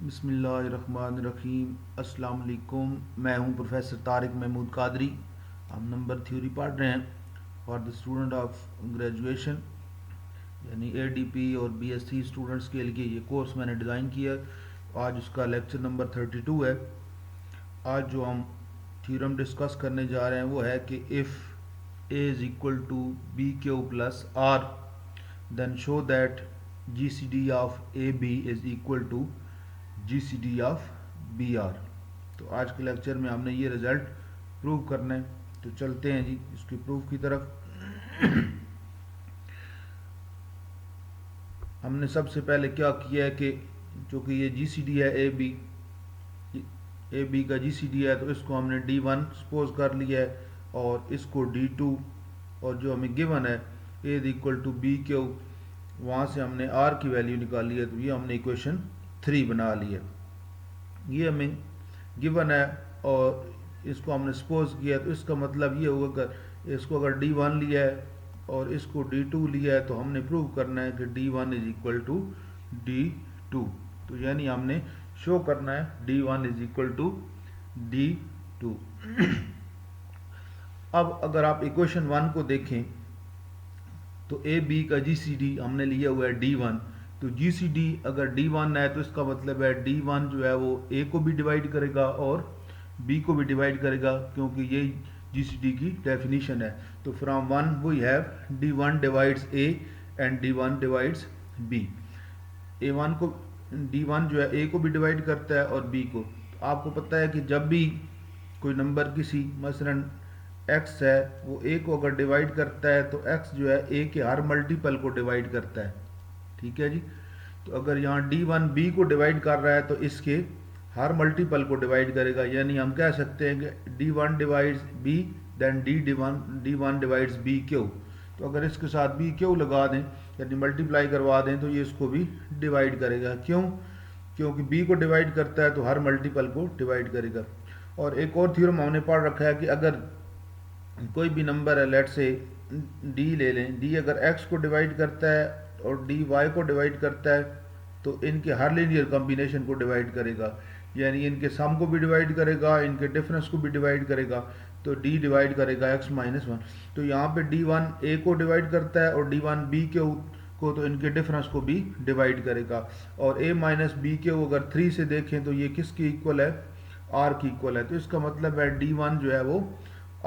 बिस्मिल्लाहिर्रहमानिर्रहीम। अस्सलाम वालेकुम। मैं हूं प्रोफेसर तारिक महमूद कादरी। हम नंबर थ्योरी पढ़ रहे हैं for the student of graduation, यानी एडीपी और बीएससी स्टूडेंट्स के लिए ये कोर्स मैंने डिज़ाइन किया। आज उसका लेक्चर नंबर 32 है। आज जो हम थ्योरम डिस्कस करने जा रहे हैं वो है कि if A is equal to B Q plus R then show that GCD of A B is equal to GCD of B R. तो आज के लेक्चर में हमने ये रिज़ल्ट प्रूव करना है। तो चलते हैं जी इसकी प्रूफ की तरफ। हमने सबसे पहले क्या किया है कि चूँकि ये जीसीडी है ए बी का जीसीडी है, तो इसको हमने D1 सपोज कर लिया है और इसको D2, और जो हमें गिवन है A is equal to B Q, वहाँ से हमने आर की वैल्यू निकाली है। तो ये हमने इक्वेशन 3 बना ली है। ये हमें गिवन है और इसको हमने सपोज किया, तो इसका मतलब ये होगा कि इसको अगर D1 लिया है और इसको D2 लिया है, तो हमने प्रूव करना है कि D1 is equal to D2। तो यानी हमने शो करना है D1 is equal to D2। अब अगर आप इक्वेशन 1 को देखें तो ए बी का जीसीडी हमने लिया हुआ है D1। तो जीसीडी अगर D1 है तो इसका मतलब है D1 जो है वो ए को भी डिवाइड करेगा और बी को भी डिवाइड करेगा, क्योंकि ये जीसीडी की डेफिनेशन है। तो from 1 we have D1 divides A and D1 divides B. A1 को D1 जो है ए को भी डिवाइड करता है और बी को। तो आपको पता है कि जब भी कोई नंबर किसी मसलन x है वो a को अगर डिवाइड करता है तो x जो है a के हर मल्टीपल को डिवाइड करता है। ठीक है जी। तो अगर यहाँ D1 b को डिवाइड कर रहा है तो इसके हर मल्टीपल को डिवाइड करेगा, यानी हम कह सकते हैं कि D1 divides b then D1 divides B Q. तो अगर इसके साथ बी क्यू लगा दें यानी मल्टीप्लाई करवा दें तो ये इसको भी डिवाइड करेगा। क्यों? क्योंकि b को डिवाइड करता है तो हर मल्टीपल को डिवाइड करेगा। और एक और थ्योरम हमने पढ़ रखा है कि अगर कोई भी नंबर है, लेट से d ले लें, d अगर x को डिवाइड करता है और dy को डिवाइड करता है तो इनके हर लीनियर कॉम्बिनेशन को डिवाइड करेगा, यानी इनके सम को भी डिवाइड करेगा, इनके डिफरेंस को भी डिवाइड करेगा। तो d डिवाइड करेगा x माइनस 1। तो यहाँ पे D1 a को डिवाइड करता है और D1 b को, तो इनके डिफरेंस को भी डिवाइड करेगा। और a माइनस बी के अगर 3 से देखें तो ये किसकी इक्वल है? r की इक्वल है। तो इसका मतलब है D1 जो है वो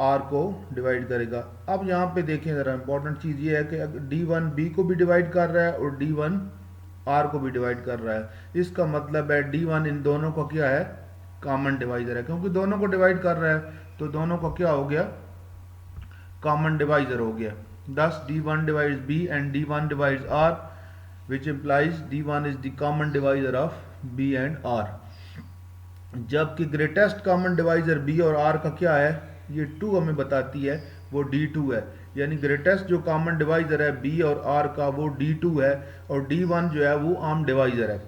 r को डिवाइड करेगा। अब यहाँ पे देखें ज़रा इंपॉर्टेंट चीज़ ये है कि अगर D1 b को भी डिवाइड कर रहा है और D1 r को भी डिवाइड कर रहा है, इसका मतलब है D1 इन दोनों का क्या है? कॉमन डिवाइजर है। क्योंकि दोनों को डिवाइड कर रहा है तो दोनों का क्या हो गया? कॉमन डिवाइजर हो गया। Thus D1 divides b and D1 divides r, which implies D1 is the common divisor of b and r। जबकि ग्रेटेस्ट कॉमन डिवाइजर b और r का क्या है? ये 2 हमें बताती है, वो D2 है। यानी ग्रेटेस्ट जो कॉमन डिवाइजर है b और r का वो D2 है और D1 जो है वो आम डिवाइजर है।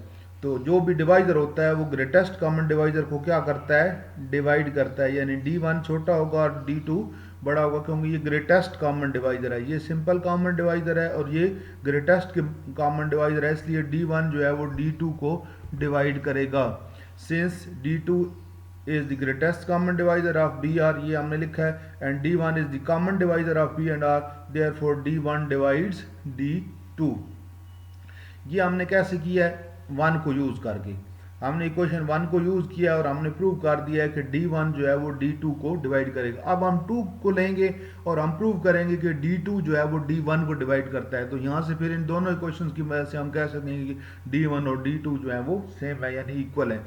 तो जो भी डिवाइजर होता है वो ग्रेटेस्ट कॉमन डिवाइजर को क्या करता है? डिवाइड करता है। यानी D1 छोटा होगा और D2 बड़ा होगा, क्योंकि ये ग्रेटेस्ट कॉमन डिवाइजर है। ये सिंपल कॉमन डिवाइजर है और ये ग्रेटेस्ट कॉमन डिवाइजर है, इसलिए D1 जो है वो D2 को डिवाइड करेगा। Since D2 is the greatest common divisor of B R, ये हमने लिखा है, and D1 is the common divisor of B and R, therefore D1 divides D2। ये हमने कैसे किया है? 1 को यूज़ करके हमने इक्वेशन 1 को यूज़ किया और हमने प्रूव कर दिया है कि D1 जो है वो D2 को डिवाइड करेगा। अब हम 2 को लेंगे और हम प्रूव करेंगे कि D2 जो है वो D1 को डिवाइड करता है। तो यहाँ से फिर इन दोनों इक्वेशंस की मदद से हम कह सकेंगे कि D1 और D2 जो है वो सेम है, यानी इक्वल है।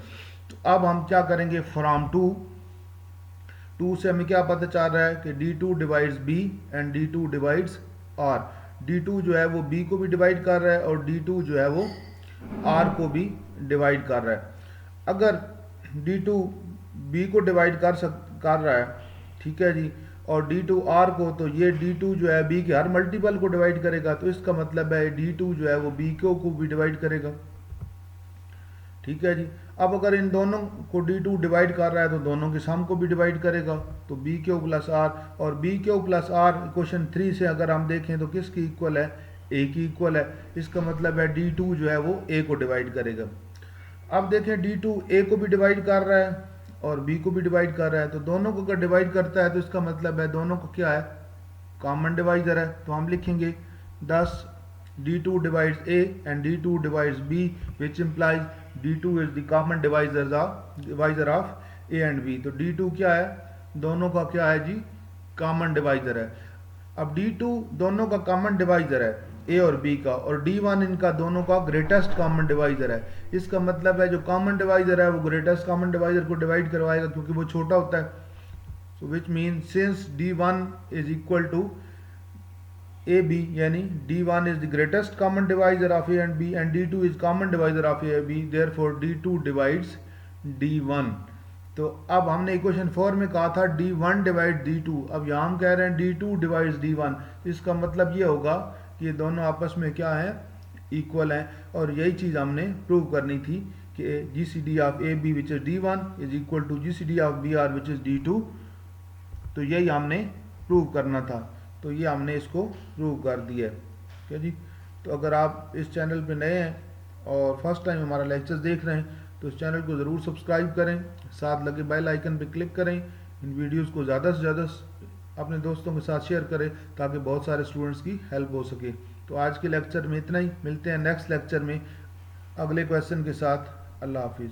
तो अब हम क्या करेंगे? फ्रॉम 2 से हमें क्या पता चल रहा है कि D2 divides B and D2 divides R। D2 जो है वो B को भी डिवाइड कर रहा है और D2 जो है वो R को भी डिवाइड कर रहा है। अगर D2 B को डिवाइड कर रहा है, ठीक है जी, और D2 R को, तो ये D2 जो है B के हर मल्टीपल को डिवाइड करेगा। तो इसका मतलब है D2 जो है वो B को भी डिवाइड करेगा। ठीक है जी। अब अगर इन दोनों को D2 डिवाइड कर रहा है तो दोनों के सम को भी डिवाइड करेगा। तो बी क्यू प्लस आर, और B Q plus R equation 3 से अगर हम देखें तो किसकी इक्वल है? ए की इक्वल है। इसका मतलब है D2 जो है वो ए को डिवाइड करेगा। अब देखें D2 A को भी डिवाइड कर रहा है और B को भी डिवाइड कर रहा है, तो दोनों को अगर डिवाइड करता है तो इसका मतलब है दोनों को क्या है, कॉमन डिवाइजर है। तो हम लिखेंगे 10 D2 divides A and D2 divides B, which implies D2 is the common divisor of A and B। तो D2 क्या है, दोनों का क्या है जी, कॉमन डिवाइजर है। अब D2 दोनों का कॉमन डिवाइजर है A और B का, और D1 इनका दोनों का ग्रेटेस्ट कॉमन डिवाइजर है। इसका मतलब है जो कॉमन डिवाइजर है वो ग्रेटेस्ट कॉमन डिवाइजर को डिवाइड करवाएगा क्योंकि वो छोटा होता है। So which mean since D1 is equal to AB, यानी D1 is the greatest common divisor of A and B and D2 is common divisor of A and B, therefore D2 divides D1। तो अब हमने equation 4 में कहा था D1 divide D2, अब यहाँ हम कह रहे हैं D2 डिवाइड्स D1। इसका मतलब ये होगा कि ये दोनों आपस में क्या है, इक्वल हैं, और यही चीज़ हमने प्रूव करनी थी कि GCD of AB which is D1 is equal to GCD of BR which is D2। तो यही हमने प्रूव करना था, तो ये हमने इसको प्रूव कर दिया है। ठीक है जी। तो अगर आप इस चैनल पे नए हैं और फर्स्ट टाइम हमारा लेक्चर देख रहे हैं तो इस चैनल को ज़रूर सब्सक्राइब करें, साथ लगे बेल आइकन पे क्लिक करें, इन वीडियोस को ज़्यादा से ज़्यादा अपने दोस्तों के साथ शेयर करें ताकि बहुत सारे स्टूडेंट्स की हेल्प हो सके। तो आज के लेक्चर में इतना ही, मिलते हैं नेक्स्ट लेक्चर में अगले क्वेश्चन के साथ। अल्लाह हाफिज़।